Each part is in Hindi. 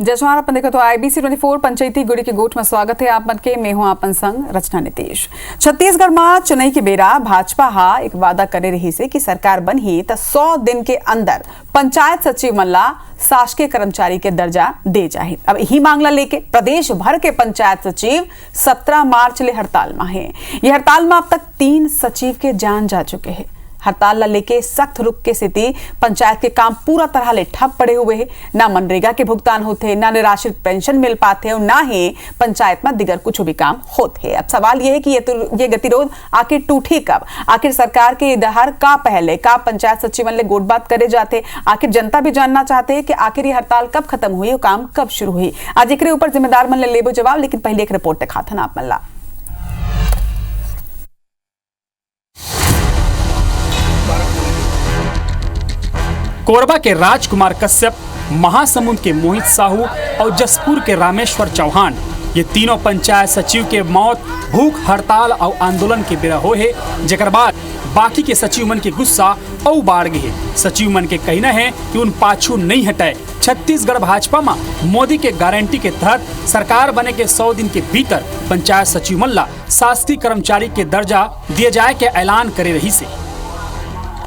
जसवार अपन देखो तो IBC 24 पंचायती गुड़ी के गोठ में स्वागत है आप मन के। मैं हूं आपन संग रचना नीतीश। छत्तीसगढ़ में चुनाई के बेरा भाजपा हा एक वादा करे रही से कि सरकार बनही तो 100 दिन के अंदर पंचायत सचिव मन ला शासकीय कर्मचारी के दर्जा दे जाही। अब यही मांगला लेके प्रदेश भर के पंचायत सचिव 17 मार्च ले हड़ताल में है। ये हड़ताल में अब तक 3 सचिव के जान जा चुके हैं। हड़ताल ला लेके सख्त रुख के स्थिति पंचायत के काम पूरा तरह ले ठप पड़े हुए हैं। ना मनरेगा के भुगतान होते, ना निराश्रित पेंशन मिल पाते और ना ही पंचायत में दिगर कुछ भी काम होते। अब सवाल ये है कि ये गतिरोध आखिर टूटी कब? आखिर सरकार के इधर का पहले का पंचायत सचिव ले गोट बात करे जाते। आखिर जनता भी जानना चाहते है कि आखिर ये हड़ताल कब खत्म हुई और काम कब शुरू हुई। आज एक ऊपर जिम्मेदार मन ले लेबो जवाब, लेकिन पहले एक रिपोर्ट दिखा था ना आप मन ला। कोरबा के राजकुमार कश्यप, महासमुंद के मोहित साहू और जसपुर के रामेश्वर चौहान, ये तीनों पंचायत सचिव के मौत भूख हड़ताल और आंदोलन के बेरा हो है। जेकर बाद बाकी के सचिव मन के गुस्सा और बाढ़ गए। सचिव मन के कहना है कि उन पाछू नहीं हटाए। छत्तीसगढ़ भाजपा में मोदी के गारंटी के तहत सरकार बने के 100 दिन के भीतर पंचायत सचिव मन ला शासकीय कर्मचारी के दर्जा दिए जाए के ऐलान करे रही से।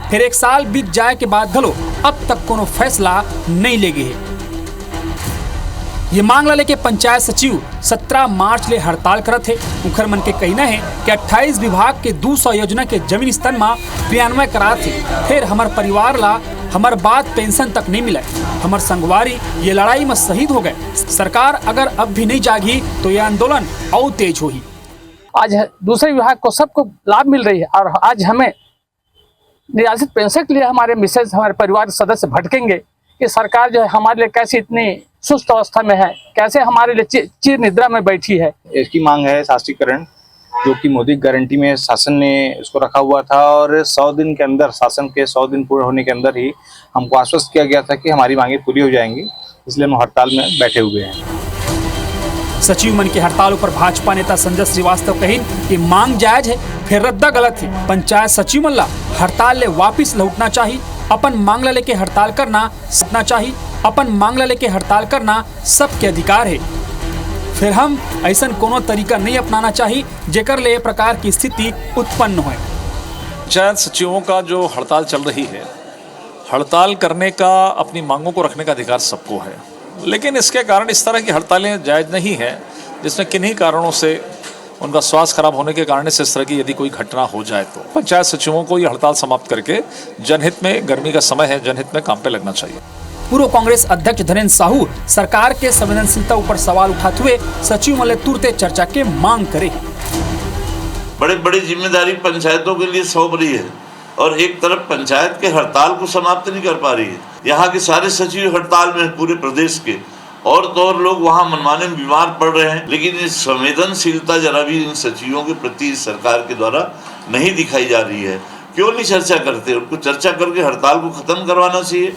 फिर 1 साल बीत जाए के बाद घलो अब तक कोनो फैसला नहीं ले गए। ये मांग ला लेके पंचायत सचिव 17 मार्च ले हड़ताल करत है। उखर मन के कहना है कि 28 विभाग के 200 योजना के जमीन स्तर में क्रियान्वय करात है। फिर हमार परिवार ला हमार बात पेंशन तक नहीं मिला। हमार संगवारी ये लड़ाई में शहीद हो गए। सरकार अगर अब भी नहीं जागी तो ये आंदोलन और तेज होगी। आज दूसरे विभाग को सबको लाभ मिल रही है और आज हमें निराश्रित पेंशन के लिए हमारे मिसेज हमारे परिवार के सदस्य भटकेंगे कि सरकार जो है हमारे लिए कैसे इतनी सुस्त अवस्था में है, कैसे हमारे लिए चिर निद्रा में बैठी है। इसकी मांग है शासकीकरण, जो कि मोदी गारंटी में शासन ने इसको रखा हुआ था और 100 दिन के अंदर, शासन के 100 दिन पूरे होने के अंदर ही हमको आश्वस्त किया गया था कि हमारी मांगे पूरी हो जाएंगी। इसलिए हम हड़ताल में बैठे हुए हैं। सचिव मन की हड़ताल पर भाजपा नेता संजय श्रीवास्तव कहिन कि मांग जायज है, फिर रद्दा गलत है। पंचायत सचिव मन ला हड़ताल ले वापिस लौटना चाहिए। अपन मांग ला लेके हड़ताल करना सपना चाहिए। अपन मांग ला लेके हड़ताल करना सबके अधिकार है। फिर हम ऐसा कोनो तरीका नहीं अपनाना चाहिए जेकर ले प्रकार की स्थिति उत्पन्न हो। पंचायत सचिवों का जो हड़ताल चल रही है, हड़ताल करने का, अपनी मांगों को रखने का अधिकार सबको है, लेकिन इसके कारण इस तरह की हड़तालें जायज़ नहीं है जिसमें किन्हीं कारणों से उनका स्वास्थ्य खराब होने के कारण से इस तरह की यदि कोई घटना हो जाए तो पंचायत सचिवों को ये हड़ताल समाप्त करके जनहित में, गर्मी का समय है, जनहित में काम पे लगना चाहिए। पूर्व कांग्रेस अध्यक्ष धीरेन्द्र साहू सरकार के संवेदनशीलता ऊपर सवाल उठाते हुए सचिव मन ले तुरंत चर्चा के मांग करे। बड़ी बड़ी जिम्मेदारी पंचायतों के लिए सौंप रही है और एक तरफ पंचायत के हड़ताल को समाप्त नहीं कर पा रही है। यहाँ के सारे सचिव हड़ताल में, पूरे प्रदेश के, और तो और लोग वहाँ मनमाने में बीमार पड़ रहे हैं। लेकिन इस संवेदनशीलता जरा भी इन सचिवों के प्रति सरकार के द्वारा नहीं दिखाई जा रही है। क्यों नहीं चर्चा करते? उनको चर्चा करके हड़ताल को खत्म करवाना चाहिए।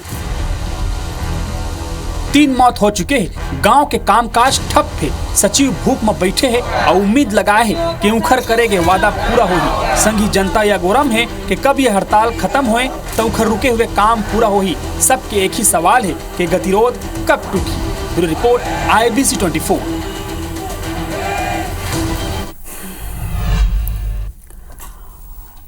3 मौत हो चुके हैं। गांव के कामकाज ठप थे। सचिव भूख में बैठे हैं और उम्मीद लगाए हैं कि उखर करेंगे वादा पूरा होगी। संघी जनता या गोरम है कि कब ये हड़ताल खत्म होए तो उखर रुके हुए काम पूरा होगी। सबके एक ही सवाल है कि गतिरोध कब टूटी। Bureau report IBC 24।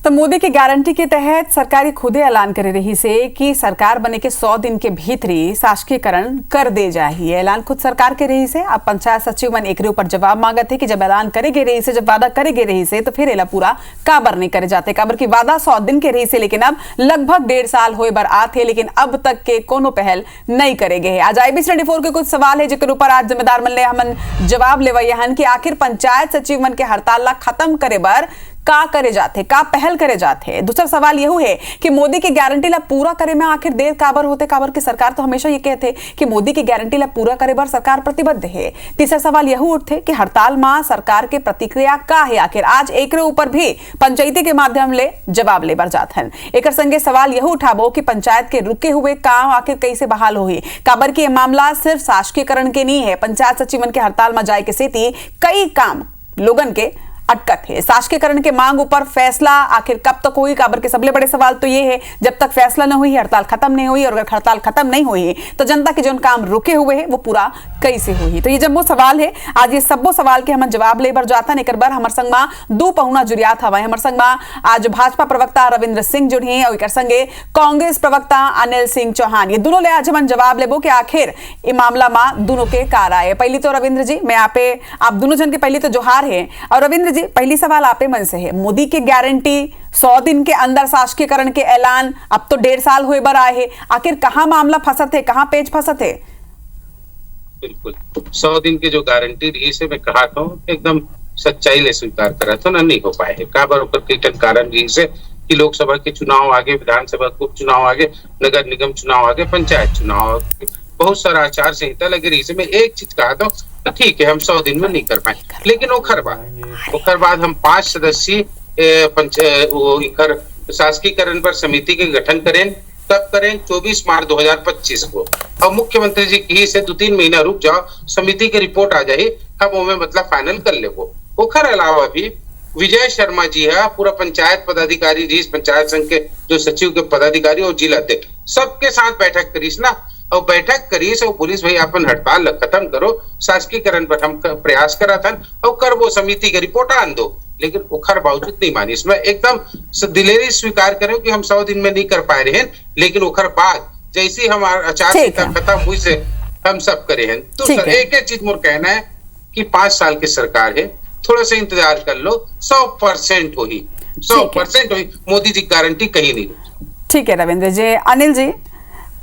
तो मोदी की गारंटी के तहत सरकारी खुदे ऐलान करे रही से कि सरकार बने के 100 दिन के भीतरी शासकीयकरण कर दे जाही। ऐलान खुद सरकार के रही से। अब पंचायत सचिव मन एक ऊपर जवाब मांगत है कि जब ऐलान करेगे रही से, जब वादा करेगे रही से, तो फिर एला पूरा काबर नहीं करे जाते। काबर की वादा 100 दिन के रही से, लेकिन अब लगभग 1.5 साल होए बर आते, लेकिन अब तक के कोनो पहल नहीं करेगे। आज IBC 24 के कुछ सवाल है जिकर ऊपर आज जिम्मेदार मन ले हमन जवाब लेवई हन कि आखिर पंचायत सचिव मन के हड़ताल ला खत्म करे बर का करे जाते, का पहल करे जाते। दूसरा सवाल यह है कि मोदी की गारंटी ला पूरा करे में आखिर देर काबर होते। काबर की सरकार तो हमेशा ये कहते कि मोदी की गारंटी ला पूरा करे बर सरकार प्रतिबद्ध है। तीसरा सवाल यह उठते कि हड़ताल में सरकार के प्रतिक्रिया का है। आखिर आज एक ऊपर भी पंचायती के माध्यम ले जवाब लेबर जात हन। एक संगे सवाल यह उठाबो कि पंचायत के रुके हुए काम आखिर कैसे बहाल होही। काबर की मामला सिर्फ शासकीयकरण के नहीं है। पंचायत सचिव मन के हड़ताल में जाए के सेती कई काम लोगन के अटकत है। शासकीयकरण के मांग ऊपर फैसला आखिर कब तक हुई, काबर के सबले बड़े सवाल तो ये है, जब तक फैसला न हुई हड़ताल खत्म नहीं हुई, और अगर हड़ताल खत्म नहीं हुई तो जनता के जो काम रुके हुए हैं वो पूरा कैसे हुई। तो ये जब वो सवाल है, आज ये सबो सवाल के हम जवाब ले बर जाता एक बार हमर संग में दो पहुना जुड़ियात हवा। हमर संग में आज भाजपा प्रवक्ता रविंद्र सिंह जुड़ी और एक संगे कांग्रेस प्रवक्ता अनिल सिंह चौहान। ये दोनों ले आज हम जवाब लेबो कि आखिर ये मामला में दोनों के कार आए। पहली तो रविंद्र जी, मैं आप दोनों जन के पहली तो जोहार है। और रविंद्र जी, पहली सवाल आपे मन से है, मोदी की गारंटी 100 दिन के अंदर शासकीयकरण के ऐलान, अब तो 1.5 साल हुए बर आए है, आखिर कहां मामला फंसत है, कहां पेच फंसत है? बिल्कुल 100 दिन की जो गारंटी रही से मैं कहा था एकदम सच्चाई ले स्वीकार करा था ना, नहीं हो पाए है। का बरोबर के कारण रही से कि लोकसभा के चुनाव आगे, विधानसभा के उपचुनाव आगे, नगर निगम चुनाव आगे, पंचायत चुनाव आगे, बहुत सारा आचार संहिता लगी रही से मैं एक चीज कहा था, तो ठीक है हम 100 दिन में नहीं कर पाए, लेकिन ओखर बाद हम 5 सदस्यीय शासकीयकरण पर समिति के गठन करें, तब करें 24 मार्च 2025 को। और मुख्यमंत्री जी की से 2-3 महीना रुक जाओ, समिति की रिपोर्ट आ जाए, हम ओमे मतलब फाइनल कर ले। वो ओखर अलावा भी विजय शर्मा जी है, पूरा पंचायत पदाधिकारी जी, पंचायत संघ के जो सचिव के पदाधिकारी और जिला अध्यक्ष सबके साथ बैठक करीस ना, और बैठक करीस और पुलिस भाई अपन हड़ताल खत्म करो, शासकीयकरण पर हम प्रयास करा था और कर वो समिति की रिपोर्ट आन दो, लेकिन ओखर बावजूद नहीं मानी। इसमें एकदम दिलेरी स्वीकार करें कि हम 100 दिन में नहीं कर पाए रहे हैं, लेकिन ओखर बाद जैसी हमारा आचार संहिता खत्म हुई से हम सब करे हैं। तो सर एक चीज मोर कहना है कि 5 साल की सरकार है, थोड़ा सा इंतजार कर लो, 100% हुई, 100% हुई, मोदी जी गारंटी कहीं नहीं रुकी। ठीक है रविंद्र जी। अनिल जी,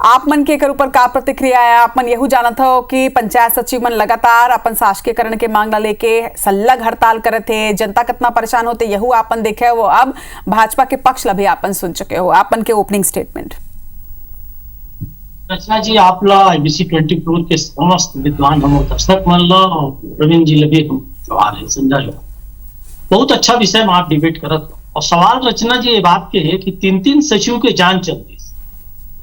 आप मन के ऊपर का प्रतिक्रिया है? आप मन यहू जानत हो कि पंचायत सचिव मन लगातार अपन शासकीयकरण के मांग लेके सल्लग हड़ताल करत थे, जनता कितना परेशान होते यहू आपन देखे हो, अब भाजपा के पक्ष ला भी आपन सुन चुके हो, आपन के ओपनिंग स्टेटमेंट। रचना जी, आपला IBC 24 के समस्त विद्वान हम दर्शक मन ला और रविंद्र जी लगे हम सवाल है संजय लो, बहुत अच्छा विषय में आप डिबेट करत हो। और सवाल रचना जी ये बात के है कि 3-3 सचिव के जान चलती,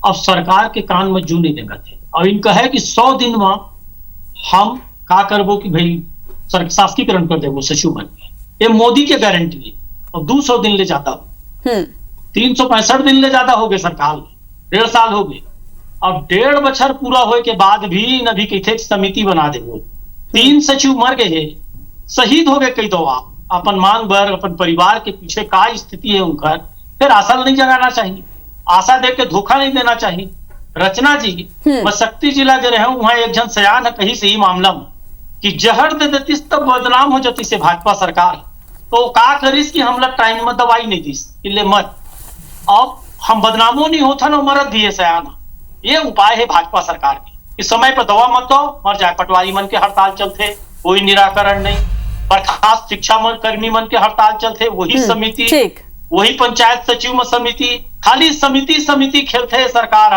अब सरकार के कान में जू नहीं देगा थे, और इनका है कि 100 दिन में हम का करबो कि भाई शासकीयकरण कर देवो सचिव बन के, ये मोदी के गारंटी है। और 200 दिन ले जाता हो, 365 दिन ले ज्यादा हो गए सरकार, 1.5 साल हो गए। अब 1.5 बछर पूरा होए के बाद भी न भी कथे समिति बना देवो, 3 सचिव मर गए है, शहीद हो गए कई दो, अपन मांग भर अपन परिवार के पीछे का स्थिति है उनका, फिर आशा नहीं जगाना चाहिए, आशा देख के धोखा नहीं देना चाहिए। रचना जी, मैं शक्ति जिला जो रहे वहां एक जन सयान है कहीं से ही मामला में कि जहर दे देती तब बदनाम हो जाती से भाजपा सरकार, तो का करीस कि हम लोग टाइम में दवाई नहीं दी इले मत, अब हम बदनामो नहीं होता ना मरद दिए सयान। ये उपाय है भाजपा सरकार की, इस समय पर दवा मत दो, मर जाए। पटवारी मन के हड़ताल चलते, कोई निराकरण नहीं, बर्खास्त शिक्षा कर्मी मन के हड़ताल चलते, वही समिति, वही पंचायत सचिव में समिति, खाली समिति खेलते है सरकार।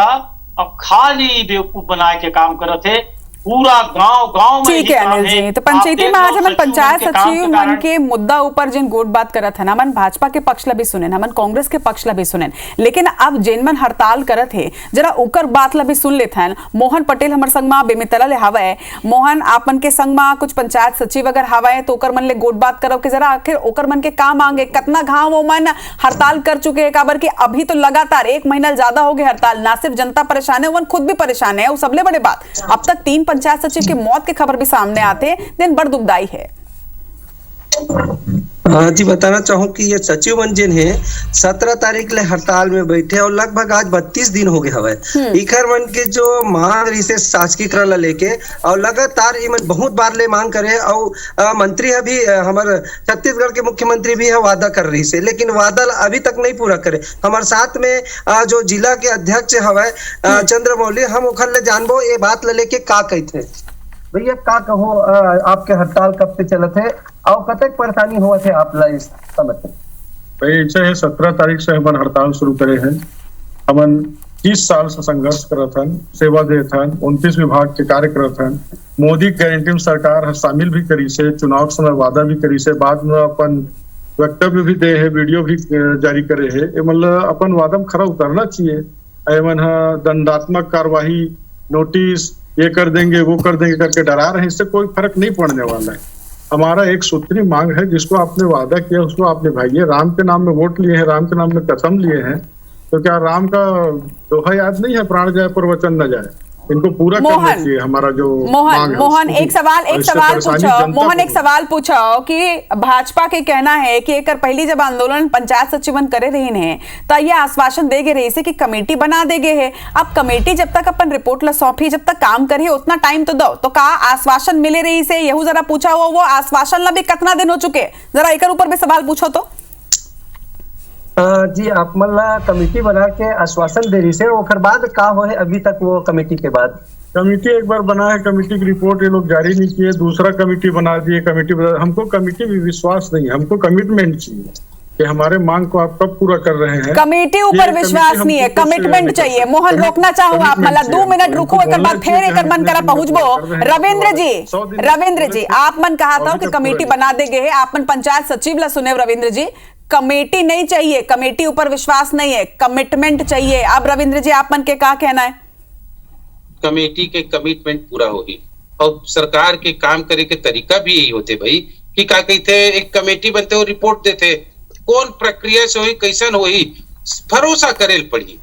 अब खाली बेवकूफ बनाए के काम करते, पूरा गांव में। ठीक है अनिल जी, तो पंचायती में आज हम पंचायत सचिव मन के मुद्दा ऊपर जिन गोट बात करत है ना, मन भाजपा के पक्ष ला भी सुने, मन कांग्रेस के पक्ष ला भी सुने, लेकिन अब जिन मन हड़ताल करत है जरा उकर बात ला भी सुन लेते हैं। मोहन पटेल हमर संग में बेमितला ले हवे। मोहन, आप मन के संग में कुछ पंचायत सचिव अगर हवे तो ओकर मन ले गोट बात करो कि जरा आखिर ओकर मन के का मांगे, कितना घाव वो मन हड़ताल कर चुके हैं, काबर कि अभी तो लगातार 1 महीना ज्यादा हो गए हड़ताल, ना सिर्फ जनता परेशान है, वो खुद भी परेशान है। सबले बड़े बात, अब तक 3 पंचायत सचिव की मौत की खबर भी सामने आते दिन बड़ दुखदाई है। जी बताना चाहूँ कि ये सचिव मन जिन है 17 तारीख ले हड़ताल में बैठे और लगभग आज 32 दिन हो गए हवे। इखर मन के जो मांग रही से शासकीयकरण ला लेके और लगातार इमन बहुत बार ले मांग करे, और मंत्री अभी हमारे छत्तीसगढ़ के मुख्यमंत्री भी है वादा कर रही से, लेकिन वादा अभी तक नहीं पूरा करे। हमारे साथ में जो जिला के अध्यक्ष हवे चंद्रमौली, हम ओखर ले जानबो ये बात ले लेके का कहते भैया, का कहो आपके हड़ताल कब से चलत है और कतक परेशानी हुआ थे आप ला इस समय? भाई ऐसे है 17 तारीख से हमन हड़ताल शुरू करे हैं। हमन 30 साल से संघर्ष करत हन, सेवा देत हन, 29 विभाग के कार्य करत हन। मोदी गारंटी में सरकार शामिल भी करी से, चुनाव के समय वादा भी करी से, बाद में अपन वक्तव्य भी दे है, वीडियो भी जारी करे है। मतलब अपन वादा में खरा उतरना चाहिए। एमन दंडात्मक कार्यवाही, नोटिस, ये कर देंगे वो कर देंगे करके डरा रहे, इससे कोई फर्क नहीं पड़ने वाला है। हमारा एक सूत्री मांग है, जिसको आपने वादा किया उसको आप निभाइए। राम के नाम में वोट लिए हैं, राम के नाम में कसम लिए हैं, तो क्या राम का दोहा याद नहीं है, प्राण जाए पर वचन न जाए? इनको पूरा करना चाहिए हमारा जो मोहन एक सवाल पूछो। मोहन एक सवाल पूछो कि भाजपा के कहना है कि एक पहली जब आंदोलन पंचायत सचिवन करे रही है तो ये आश्वासन देगे रही से कि कमेटी बना देगे है। अब कमेटी जब तक अपन रिपोर्ट ला सौंपी, जब तक काम करिए उतना टाइम तो दो, तो का आश्वासन मिले रही से यहू जरा पूछा हो, वो आश्वासन ला भी कितना दिन हो चुके, जरा एक ऊपर भी सवाल पूछो तो। जी, आप मला कमेटी बना के आश्वासन दे रही से, ओकर बाद का हो है अभी तक? वो कमेटी के बाद कमेटी एक बार बना है, कमेटी की रिपोर्ट ये लोग जारी नहीं किए, दूसरा कमेटी बना दिए। हमको कमेटी भी विश्वास नहीं है, हमको कमिटमेंट चाहिए कि हमारे मांग को आप कब पूरा कर रहे हैं। कमेटी ऊपर विश्वास नहीं है, कमिटमेंट चाहिए। मोहन रोकना चाहूँ आप, मतलब 2 मिनट रुको, एक बार फिर एक मन करा पहुंचबो। रविंद्र जी आप मन कहा था कि कमेटी बना देंगे, आप मन पंचायत सचिव ला सुने। रविंद्र जी कमेटी नहीं चाहिए, कमेटी ऊपर विश्वास नहीं है, कमिटमेंट चाहिए। अब रविंद्र जी आप मन के क्या कहना है? कमेटी के कमिटमेंट पूरा होगी और सरकार के काम करे के तरीका भी यही होते भाई कि क्या कहते, एक कमेटी बनते हो, रिपोर्ट देते, कौन प्रक्रिया से हुई, कैसन हुई, भरोसा करे पड़ी।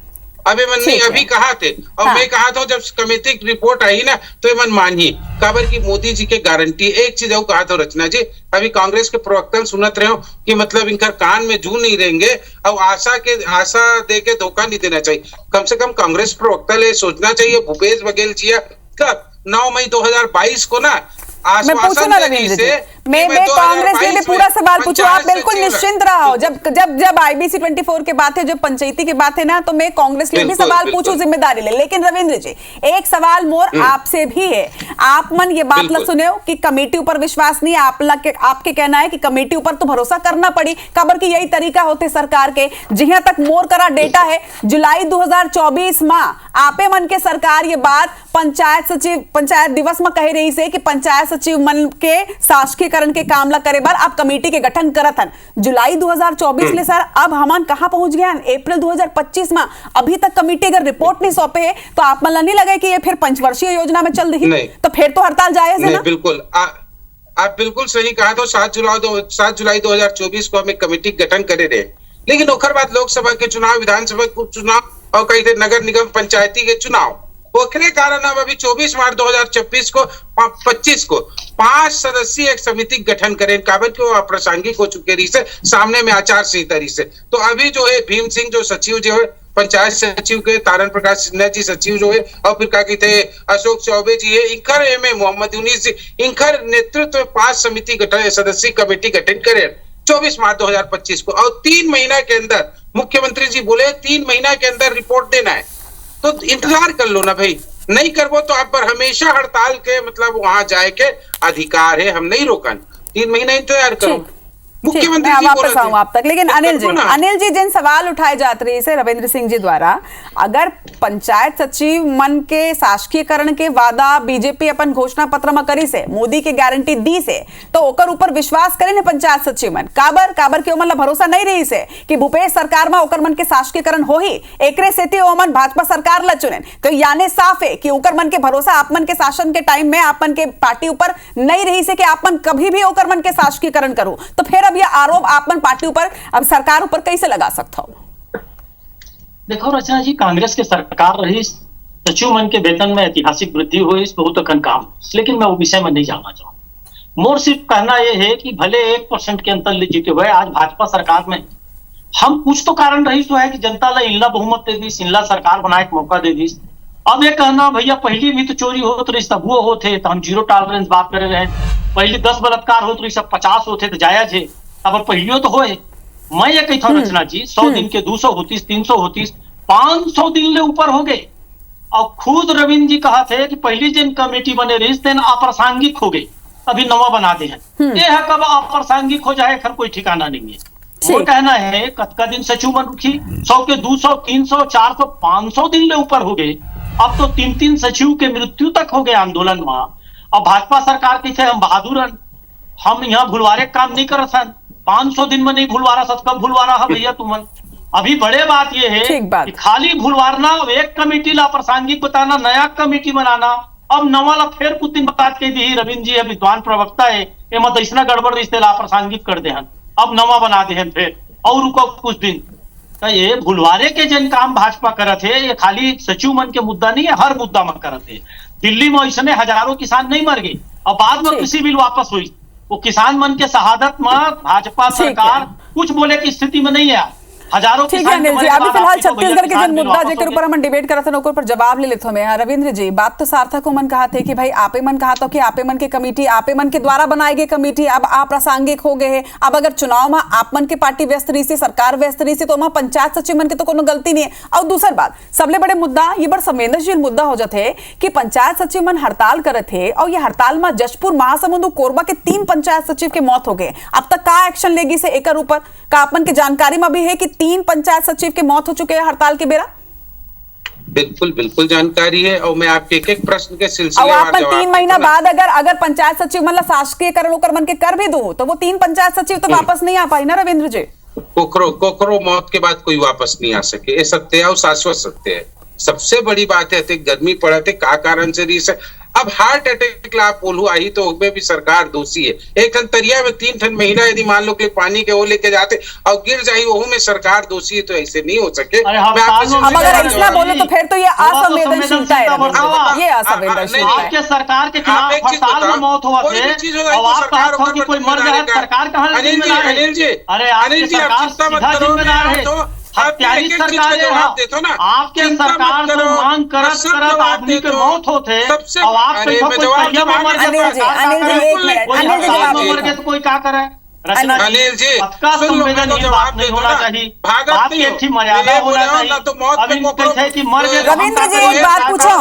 अबे मन नहीं अभी कहा थे, और मैं कहा था जब कमेटी की रिपोर्ट आई ना तो मन मानिए काबर की मोदी जी के गारंटी। एक चीज और कहा था रचना जी, अभी कांग्रेस के प्रवक्ता सुनत रहे हो कि मतलब इनका कान में जू नहीं रहेंगे और आशा दे के धोखा नहीं देना चाहिए। कम से कम कांग्रेस प्रवक्ता ले सोचना चाहिए, भूपेश बघेल जी कब 9 मई 2022 को ना मैं पूछू ना रविंद्र जी, मैं कांग्रेस के लिए पूरा सवाल पूछू, आप बिल्कुल निश्चिंत रहो। जब IBC 24 के बात है, जब पंचायती की बात है ना, तो मैं कांग्रेस के लिए भी सवाल पूछू, जिम्मेदारी ले। लेकिन रविंद्र जी एक सवाल मोर आपसे भी है, आप मन ये बात ला सुने कि कमेटी ऊपर विश्वास नहीं है, आपके कहना है कि कमेटी ऊपर तो भरोसा करना पड़ी, खबर की यही तरीका होते सरकार के। जहां तक मोर करा डेटा है, जुलाई 2024 में आपे मन के सरकार ये बात पंचायत दिवस में कह रही से कि पंचायत सचिव मन के शासकीकरण के काम ला करे बार आप कमेटी के गठन करत हन। जुलाई 2024 ले सर, अब हमन कहां पहुंच गए हैं? अप्रैल 2025 में अभी तक कमेटी अगर रिपोर्ट नहीं सौंपे है तो आप मन नहीं लगे कि ये फिर पंचवर्षीय योजना में चल रही, तो फिर तो हड़ताल जायज है ना? बिल्कुल, आप बिल्कुल सही कहा। तो 7 जुलाई 2024 को हमें कमेटी गठन करे रहे, लेकिन ओकर बाद लोकसभा के चुनाव, विधानसभा के उपचुनाव और कई थे नगर निगम पंचायती के चुनाव, ओकरे कारण अब अभी 24 मार्च 2025 को 5 सदस्यीय एक समिति गठन करें, काबिल को अप्रासंगिक हो चुके रही से सामने में आचार संहिता रही से। तो अभी जो है भीम सिंह जो सचिव जो है पंचायत सचिव के, तारण प्रकाश सिन्हा जी सचिव जो है, और फिर क्या कहते हैं अशोक चौबे जी है, इंखर एम मोहम्मद यूनिस जी, इंखर नेतृत्व में 5 समिति गठन सदस्यीय कमेटी गठन करें 24 मार्च 2025 को, और 3 महीना के अंदर मुख्यमंत्री जी बोले 3 महीना के अंदर रिपोर्ट देना है। तो इंतजार कर लो ना भाई, नहीं करवो तो आप पर हमेशा हड़ताल के मतलब वहां जाए के अधिकार है, हम नहीं रोकन, 3 महीना इंतजार करो। मुख्यमंत्री जी वापस आऊं आप तक, लेकिन अनिल जी जिन सवाल उठाए जाते रहे से रविंद्र सिंह जी द्वारा, अगर पंचायत सचिव मन के शासकीकरण के वादा बीजेपी अपन घोषणा पत्र में करी से, मोदी के गारंटी दी से, तो ओकर ऊपर विश्वास करे ने पंचायत सचिव मन। काबर के ओमन भरोसा नहीं रही से कि भूपेश सरकार में ओकर मन के शासकीकरण हो ही, एकरे सेती ओमन भाजपा सरकार ला चुने। तो यानी साफ है कि ओकर मन के भरोसा आप मन के शासन के टाइम में आप मन के पार्टी ऊपर नहीं रही से कि आप मन कभी भी ओकर मन के शासकीकरण करो। तो फिर अब यह आरोप आप मन पार्टी ऊपर, अब सरकार ऊपर कैसे लगा सकता हो? देखो रचना जी, कांग्रेस के सरकार रही, सचिव मन के वेतन में ऐतिहासिक वृद्धि हुई, इस बहुत अखंड काम, लेकिन मैं वो विषय में नहीं जाना चाहूँ। मोर सिर्फ कहना यह है कि भले 1% के अंतर ले जीते हुए आज भाजपा सरकार में हम कुछ तो कारण रही तो है कि जनता ला इल्ला बहुमत दे दी, इल्ला सरकार बनाए के मौका दे दी। अब ये कहना भैया पहली भी तो चोरी होत रही, तब वो होते तो हम 0 टॉलरेंस बात करे रहे, पहले 10 बलात्कार होत रही, सब 50 होते तो जायज है, अब पहलियों तो होए। मैं ये कहता हूँ रचना जी, 100 दिन के 200 होतीस, 300 होतीस, 500 दिन ले ऊपर हो गए। और खुद रविंद्र जी कहा थे कि पहली जिन कमेटी बने रही तेन अप्रासंगिक हो गई, अभी नवा बना दे हैं। ये है कब अप्रासंगिक हो जाए खर कोई ठिकाना नहीं है। वो कहना है कतका दिन सचिव बन रुकी, 100 के 200, 300, 400, 500 दिन ले ऊपर हो गए। अब तो 3 सचिव के मृत्यु तक हो गए आंदोलन में। अब भाजपा सरकार की थे हम बहादुर, हम यहाँ भुलवारे काम नहीं कर सन, 500 दिन में नहीं भूलवारा, सत कब भूलवारा है भैया तुमन। अभी बड़े बात यह है कि खाली भूलवारना, एक कमेटी ला प्रासंगिक बताना, नया कमेटी बनाना। अब नवा ला फिर कुछ दिन बात कह दी रविंद्र जी, विद्वान प्रवक्ता है, ये मत इसना गड़बड़ रिश्ते ला प्रासंगिक कर दे हन, अब नवा बना दे हन फिर और रुको कुछ दिन। तो ये भुलवारे के जन काम भाजपा करत है, ये खाली सचिव मन के मुद्दा नहीं है, हर मुद्दा में करत है। दिल्ली में ऐसे हजारों किसान नहीं मर गए और बाद में कृषि बिल वापस हुई, वो किसान मन के शहादत में भाजपा सरकार कुछ बोले की स्थिति में नहीं है। हजारों ठीक है अनिल जी, अभी फिलहाल छत्तीसगढ़ के जो मुद्दा जेकर ऊपर हम डिबेट करत हन ओकर पर जवाब ले लेथो में। रविंद्र जी, बात तो सार्थक मन कहा थे कि भाई आपे मन कहा तो कि आपे मन के कमेटी आपे मन के द्वारा बनाई गई कमेटी अब अप्रासंगिक हो गए है। अब अगर चुनाव में आप मन के पार्टी व्यस्त रही से, सरकार व्यस्त रही से, तो वहां पंचायत सचिव मन के तो कोनो गलती नहीं है। और दूसरी बात, सबले बड़े मुद्दा ये बड़ा संवेदनशील मुद्दा हो जाते है कि पंचायत सचिव मन हड़ताल करे थे और ये हड़ताल में जशपुर, महासमुंद, कोरबा के 3 पंचायत सचिव के मौत हो गए। अब तक का एक्शन लेगी से एकर ऊपर का आप मन के जानकारी में भी है कि 3 पंचायत सचिव के मौत हो चुके हैं हड़ताल के बेरा? बिल्कुल बिल्कुल जानकारी है और मैं आपके एक प्रश्न के सिलसिले में आप 3 महीना बाद अगर पंचायत सचिव मतलब शासकीयकरण होकर मन के कर भी दो तो वो 3 पंचायत सचिव तो वापस नहीं आ पाई ना रविंद्र जी। कोकरो मौत के बाद कोई वापस नहीं आ सके, ये सत्य है और शाश्वत सत्य है। सबसे बड़ी बात है गर्मी पड़ा थे का कारण से रही से अब हार्ट अटैक ला बोलू आई तो उसमें भी सरकार दोषी है। एक अंतरिया में 3 ठन महीना यदि मान लो कि पानी के वो लेके जाते और गिर जाए वो में सरकार दोषी है, तो ऐसे नहीं हो सके। अब अगर ऐसा बोले तो फिर तो ये असंवेदनशीलता है, ये असंवेदनशीलता है। आपके सरकार के खिलाफ हड़ताल में मौत हुआ थे और आप कहा था कि कोई मर जाए, सरकार कहां जिम्मेदार है? अरे आपकी सरकार सीधा जिम्मेदार है। हत्यारी सरकार है, आपके सरकार से मांग करत आदमी के मौत होते और आप मर गए तो कोई क्या करे? अनिल जी संवेदनशील बात नहीं होना चाहिए, बात की अच्छी मर्यादा होना चाहिए। अभी कैसे कि मर गए। रविंद्र जी एक बात पूछो,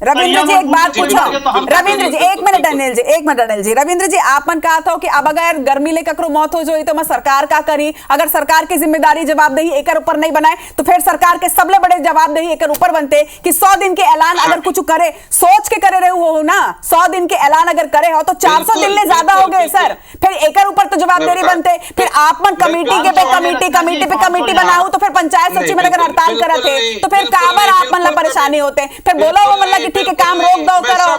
रविंद्र जी एक बात पूछो, रविंद्र जी एक मिनट अनिल जी, एक मिनट अनिल जी। रविंद्र जी आप मन कहा था कि अब अगर गर्मी ले ककरो मौत हो जाए तो मैं सरकार का करी, अगर सरकार की जिम्मेदारी जवाबदेही एक ऊपर नहीं बनाए तो फिर सरकार के सबले बड़े जवाबदेही एक ऊपर बनते कि 100 दिन के ऐलान अगर कुछ करे सोच के करे रहे हो ना, 100 दिन के ऐलान अगर करे हो तो 400 दिन ले ज्यादा हो गए सर, फिर एक ऊपर तो जवाबदेही बनते। फिर आप मन कमेटी के पे कमेटी बनाओ तो फिर पंचायत सचिव अगर हड़ताल करे थे तो फिर काबर आप मन परेशानी होते, फिर बोला वो मतलब ठीक है काम रोक दो करो।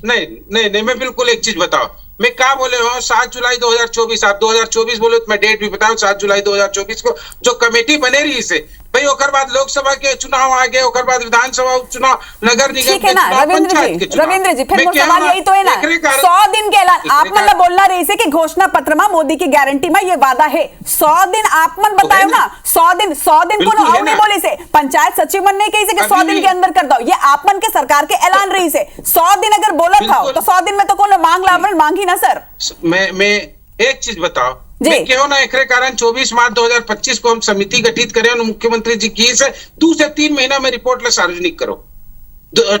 नहीं मैं बिल्कुल एक चीज बताओ, मैं क्या बोले हूँ 7 जुलाई 2024, आप 2024 बोले तो मैं डेट भी बताऊं 7 जुलाई 2024 को जो कमेटी बने रही से भाई ओकर बाद लोकसभा के चुनाव आ गए, ओकर बाद विधानसभा उपचुनाव, नगर निगम ठीक है ना रविंद्र जी फिर सवाल यही तो है ना 100 दिन के ऐलान आप मतलब बोलना रही से कि घोषणा पत्र में मोदी की गारंटी में ये वादा है 100 दिन आप मन बताओ ना 100 दिन को नहीं बोले से पंचायत सचिव मन ने कही से कि 100 दिन के अंदर कर दो, ये आप मन के सरकार के ऐलान रही से 100 दिन अगर बोला था तो 100 दिन में तो कौन मांगी ना सर। मैं एक चीज बताओ मैं क्यों ना एक कारण 24 मार्च 2025 को हम समिति गठित करें और मुख्यमंत्री जी की से 2 से 3 महीना में रिपोर्ट ले सार्वजनिक करो,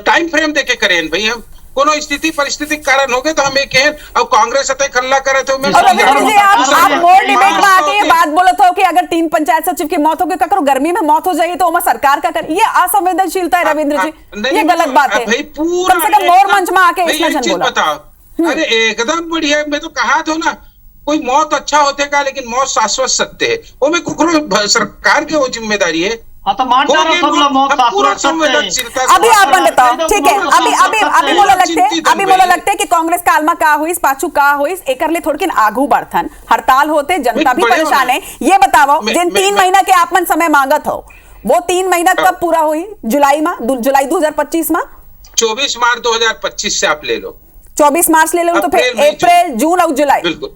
टाइम फ्रेम देके करें भाई। हम कोनो स्थिति परिस्थिति कारण हो गए तो हम एक और कांग्रेस अतः खल्ला करे थे। आप मोर डिबेट में आके ये बात बोला था कि अगर 3 पंचायत सचिव की मौत हो गई ककरो गर्मी में मौत हो जाए तो वहाँ सरकार का कर, ये असंवेदनशीलता है रविंद्र जी, ये गलत बात है। कम से कम मोर मंच में आके इसमें जन बोला। अरे एकदम बढ़िया, मैं तो कहा था ना कोई मौत अच्छा होते का लेकिन मौत शाश्वत सत्य है, वो में सरकार की वो जिम्मेदारी है। तो अभी आप बताओ ठीक है, अभी बोला लगते कि कांग्रेस काल में का हुई पाछू का हुई एकर ले थोड़किन आगू बढ़थन, हड़ताल होते जनता भी परेशान है। ये बताओ जिन 3 महीना के आप मन समय मांगत हो वो 3 महीना कब पूरा हुई? जुलाई 2025 में 24 मार्च 2025 से आप ले लो, 24 मार्च ले लो तो फिर अप्रैल, जून और जुलाई, बिल्कुल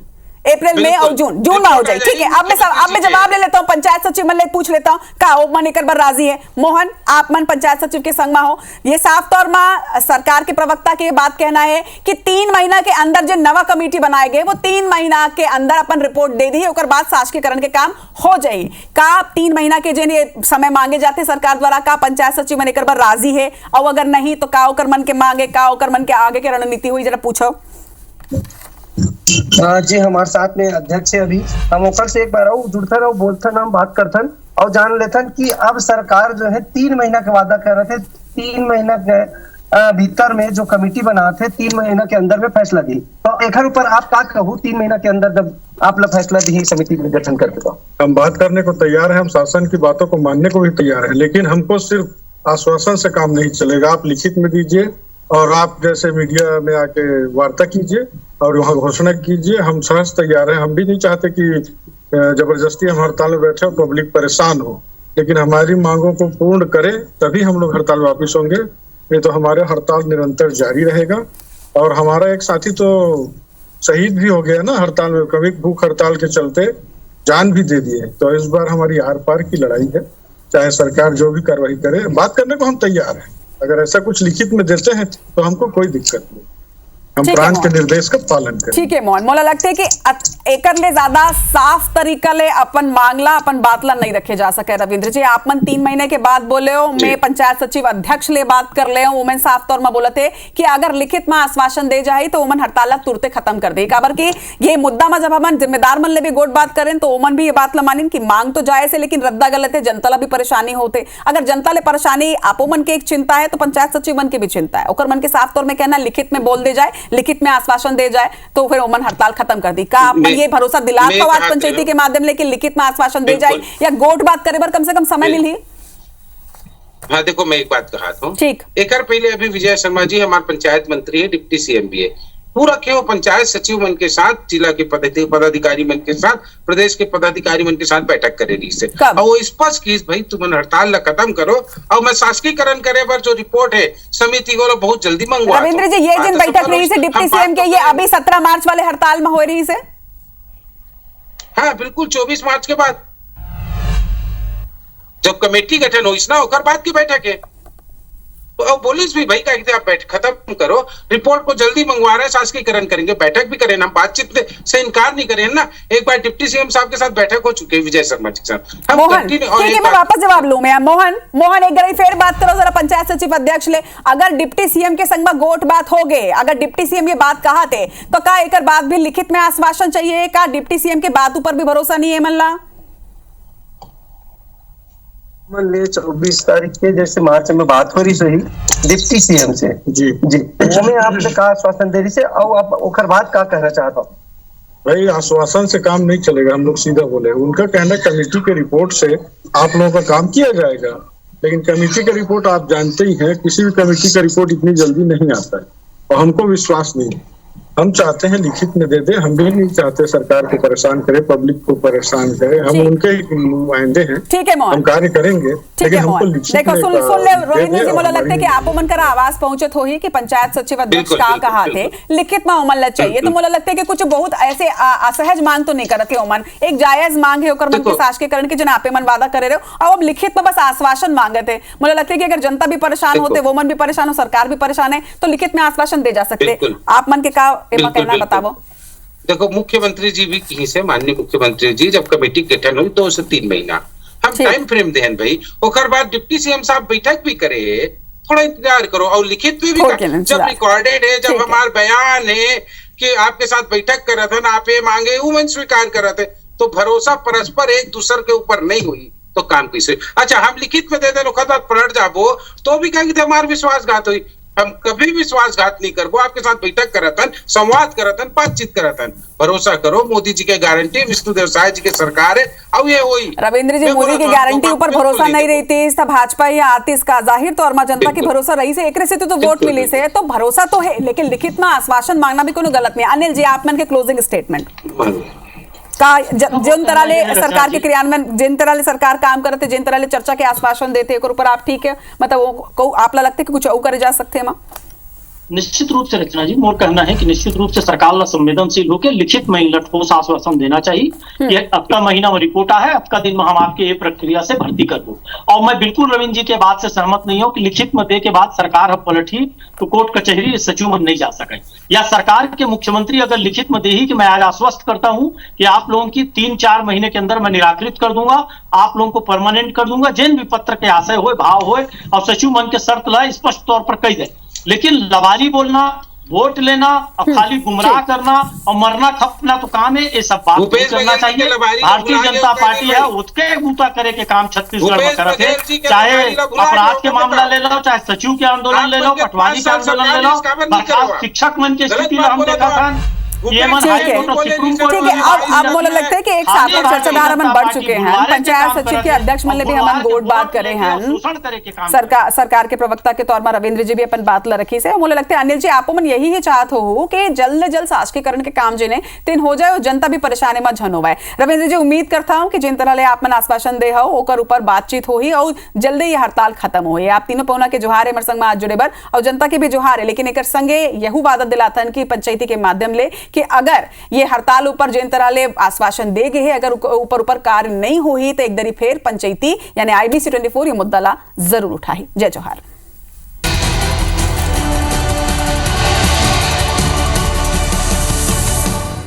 अप्रैल में और जून में हो जाए। ठीक है, अब मैं जवाब ले लेता हूँ, पंचायत सचिव मन पूछ लेता हूँ का मन एक बार राजी है? मोहन आप मन पंचायत सचिव के संग में हो, ये साफ तौर में सरकार के प्रवक्ता के बात कहना है कि 3 महीना के अंदर जो नवा कमेटी बनाए गए वो 3 महीना के अंदर अपन रिपोर्ट दे दी है, उसके बाद शासकीयकरण के काम हो जाए। का 3 महीना के जो समय मांगे जाते सरकार द्वारा का पंचायत सचिव मन एक बार राजी है? और अगर नहीं तो का ओकर मन के मांगे, का ओकर मन के आगे के रणनीति हुई, जरा पूछो। जी हमारे साथ में अध्यक्ष है, अभी हम ओकर से एक बार जुड़थन और बोलथन, हम बात करथन और जान लेथन कि अब सरकार जो है 3 महीना का वादा कर रहे थे, 3 महीना के भीतर में जो कमेटी बना थे 3 महीना के अंदर में फैसला दी, तो एक ऊपर आप क्या कहूँ 3 महीना के अंदर जब आप लोग फैसला दी समिति में गठन करके? तो हम बात करने को तैयार है, हम शासन की बातों को मानने को भी तैयार है, लेकिन हमको सिर्फ आश्वासन से काम नहीं चलेगा। आप लिखित में दीजिए और आप जैसे मीडिया में आके वार्ता कीजिए और वहाँ घोषणा कीजिए, हम सहज तैयार हैं। हम भी नहीं चाहते कि जबरदस्ती हम हड़ताल में बैठे और पब्लिक परेशान हो, लेकिन हमारी मांगों को पूर्ण करें तभी हम लोग हड़ताल वापस होंगे, नहीं तो हमारे हड़ताल निरंतर जारी रहेगा। और हमारा एक साथी तो शहीद भी हो गया ना हड़ताल में, कभी भूख हड़ताल के चलते जान भी दे दिए। तो इस बार हमारी आर पार की लड़ाई है, चाहे सरकार जो भी कार्रवाई करे, बात करने को हम तैयार हैं। अगर ऐसा कुछ लिखित में देते हैं तो हमको कोई दिक्कत नहीं, हम प्रांत के निर्देश का पालन करें। ठीक है मोहन, मोला लगता है कि एकर ले ज्यादा साफ तरीका ले अपन मांगला अपन बातला नहीं रखे जा सके। रविंद्र जी, आप मन 3 महीने के बाद बोले हो, मैं पंचायत सचिव अध्यक्ष ले बात कर ले हूं, साफ तौर में बोले थे कि अगर लिखित में आश्वासन दे जाए तो ओमन हड़ताल तुरंत खत्म कर दे। काबर की ये मुद्दा में जब हम जिम्मेदार मन ले भी गोट बात करें तो ओमन भी ये बात ला मानिन कि मांग तो जाए से, लेकिन रद्दा गलत है, जनता ला भी परेशानी होते। अगर जनता ले परेशानी आपो मन के एक चिंता है तो पंचायत सचिव मन की भी चिंता है, ओकर मन के साफ तौर में कहना लिखित में बोल दे जाए, लिखित में आश्वासन दे जाए तो फिर ओमन हड़ताल खत्म कर दी। का आप ये भरोसा दिला तो आज पंचायती के माध्यम लेके लिखित में आश्वासन दे जाए या गोट बात करे बर कम से कम समय मिली? हाँ देखो, मैं एक बात कहा था ठीक, एक पहले अभी विजय शर्मा जी हमारे पंचायत मंत्री है, डिप्टी सीएम भी है, पूरा क्यों पंचायत सचिव मन के साथ, जिला के पदाधिकारी मन के साथ, प्रदेश के पदाधिकारी मन के साथ बैठक करेगी इससे, और वो स्पष्ट की भाई तुम हड़ताल खत्म करो और मैं शासकीकरण करे पर जो रिपोर्ट है समिति को बहुत जल्दी मंगवा। रविंद्र जी, ये जिन बैठक रही से डिप्टी सीएम के, ये अभी 17 मार्च वाले हड़ताल में हो रही से? हाँ बिल्कुल, 24 मार्च के बाद जब कमेटी गठन हुई ना, ओकर बाद की बैठक है। तो पुलिस भी भाई कहते आप बैठ खत्म करो, रिपोर्ट को जल्दी मंगवा रहे हैं, शासकीकरण करेंगे, बैठक भी करें, हम बातचीत से इनकार नहीं करें ना। एक बार डिप्टी सीएम साहब के साथ बैठक हो चुकी है विजय शर्मा जी के साथ। मोहन, ठीक है, मैं वापस जवाब लूं। मैं मोहन एक बार फिर बात करो जरा पंचायत सचिव अध्यक्ष ले, अगर डिप्टी सीएम के संग में गोट बात हो गए, अगर डिप्टी सीएम ये बात कहा थे तो का एक बात भी लिखित में आश्वासन चाहिए? का डिप्टी सीएम के बात ऊपर भी भरोसा नहीं है मल्ला? मान ले 24 तारीख के जैसे मार्च में बात हो रही सही डिप्टी सीएम से जी मैं आपसे कहा आश्वासन दे रही से, और आप ओखर बात का कहना चाहता हूँ? भाई आश्वासन से काम नहीं चलेगा, हम लोग सीधा बोले। उनका कहना कमेटी के रिपोर्ट से आप लोगों का काम किया जाएगा, लेकिन कमेटी का रिपोर्ट आप जानते ही हैं, किसी भी कमेटी का रिपोर्ट इतनी जल्दी नहीं आता है और हमको विश्वास नहीं है। हम चाहते हैं लिखित में दे दे, हम भी नहीं चाहते सरकार को परेशान करे, पब्लिक को परेशान करे, हम उनके नुमाइंदे हैं। ठीक है मोहन, हम कार्य करेंगे, लेकिन हमको लिखित देखो सुन ले रविंद्र जी, मुझे लगता है कि आपो मन करा आवाज पहुंचत हो ही कि पंचायत सचिव अध्यक्ष का कहा थे लिखित में ओमन ला चाहिए, तो मुझे लगता है कि कुछ बहुत ऐसे असहज मांग तो नहीं करते ओमन, एक जायज मांग है ओकर मन के शासकीकरण के, जो आपे मन वादा करे रहे और अब लिखित में बस आश्वासन मांगे थे। मुझे लगता है कि अगर जनता भी परेशान होते, वो मन भी परेशान हो, सरकार भी परेशान है, तो लिखित में आश्वासन दे जा सकते। आप मन के का कहना बताओ? देखो मुख्यमंत्री जी भी कहीं से, माननीय मुख्यमंत्री जी जब कमेटी गठन हुई 2 से 3 महीना हम टाइम फ्रेम देन भाई, ओकर बाद डिप्टी सीएम साहब बैठक भी करे, थोड़ा इंतजार करो और लिखित में भी जब रिकॉर्डेड है, जब हमारा बयान है कि आपके साथ बैठक कर रहे थे ना, आप ये मांगे वो मैं स्वीकार कर रहे थे, तो भरोसा परस्पर एक दूसरे के ऊपर नहीं हुई तो काम कैसे? अच्छा हम लिखित में दे दें पलट जाबो तो भी कहेंगे हमारा विश्वासघात हुई। हम कभी विश्वासघात नहीं करबो, आपके साथ बैठक करतन, संवाद करतन, बातचीत करतन, भरोसा करो मोदी जी के गारंटी, विष्णुदेव साय जी के सरकार है, अब ये हुई। रविंद्र जी, मोदी की गारंटी ऊपर भरोसा नहीं रहती, सब भाजपा या आतिश का जाहिर तौर में जनता की भरोसा रही से, एक से तो वोट मिली से, तो भरोसा तो है, लेकिन लिखित में आश्वासन मांगना भी कोई गलत नहीं। अनिल जी, आप मन के क्लोजिंग स्टेटमेंट का जिन तरह ले सरकार के क्रियान्वयन, जिन तरह ले सरकार काम करते, जिन तरह ले चर्चा के आश्वासन देते, एक ऊपर आप ठीक है, मतलब वो आप लगता है कि कुछ और करे जा सकते हैं? निश्चित रूप से रचना जी, मोर कहना है कि निश्चित रूप से सरकार ला संवेदनशील होकर लिखित में ठोस आश्वासन देना चाहिए। ये आपका महीना में रिपोर्ट है, आपका दिन में हम आपके ये प्रक्रिया से भर्ती कर दूं। और मैं बिल्कुल रविंद्र जी के बात से सहमत नहीं हूं कि लिखित में दे के बाद सरकार पलटी तो कोर्ट कचहरी सचिव में नहीं जा सके, या सरकार के मुख्यमंत्री अगर लिखित में दे ही कि मैं आज आश्वस्त करता हूं कि आप लोगों की 3-4 महीने के अंदर मैं निराकृत कर दूंगा, आप लोगों को परमानेंट कर दूंगा, जिन भी पत्र के आशय हो भाव हो, और सचिव मन के शर्त लाए स्पष्ट तौर पर कही दे। लेकिन लबारी बोलना, वोट लेना और खाली गुमराह करना और मरना खपना तो काम है, ये सब बात नहीं करना चाहिए। भारतीय जनता पार्टी है उसके बूता करे के काम छत्तीसगढ़ में करते हैं, चाहे अपराध के मामला ले लो, चाहे सचिव के आंदोलन ले लो, पटवारी के आंदोलन ले लो, शिक्षक मन की स्थिति हम देखा था ठीक है। अब मुझे लगता है कि एक साथ में चर्चादार हमन बढ़ चुके हैं। पंचायत सचिव के अध्यक्ष मन ले भी हमन गोट बात करे हैं। सरकार के प्रवक्ता के तौर पर रविंद्र जी भी अपन बात ला रखी से। मुझे लगता है अनिल जी आपो मन यही चाहत हो कि जल्द जल्द शासकीकरण के काम जिने तीन हो जाए और जनता भी परेशानी में झन होवे। रविंद्र जी उम्मीद करता हूं कि जिन तरह ले आप मन आश्वासन दे हो ओकर ऊपर बातचीत हो ही और जल्दी ये हड़ताल खत्म हो। आप तीनों पौना के जोहार है संग में आज जुड़े बर और जनता के भी जोहार है। लेकिन एक संगे यहू वादा दिलाथन की पंचायती के माध्यम ले कि अगर ये हड़ताल ऊपर जिन तरह ले आश्वासन दे गए अगर ऊपर कार्य नहीं हो ही तो एक दरी फिर पंचायती यानी IBC 24 ये मुद्दा ला जरूर उठाही। जय जोहार।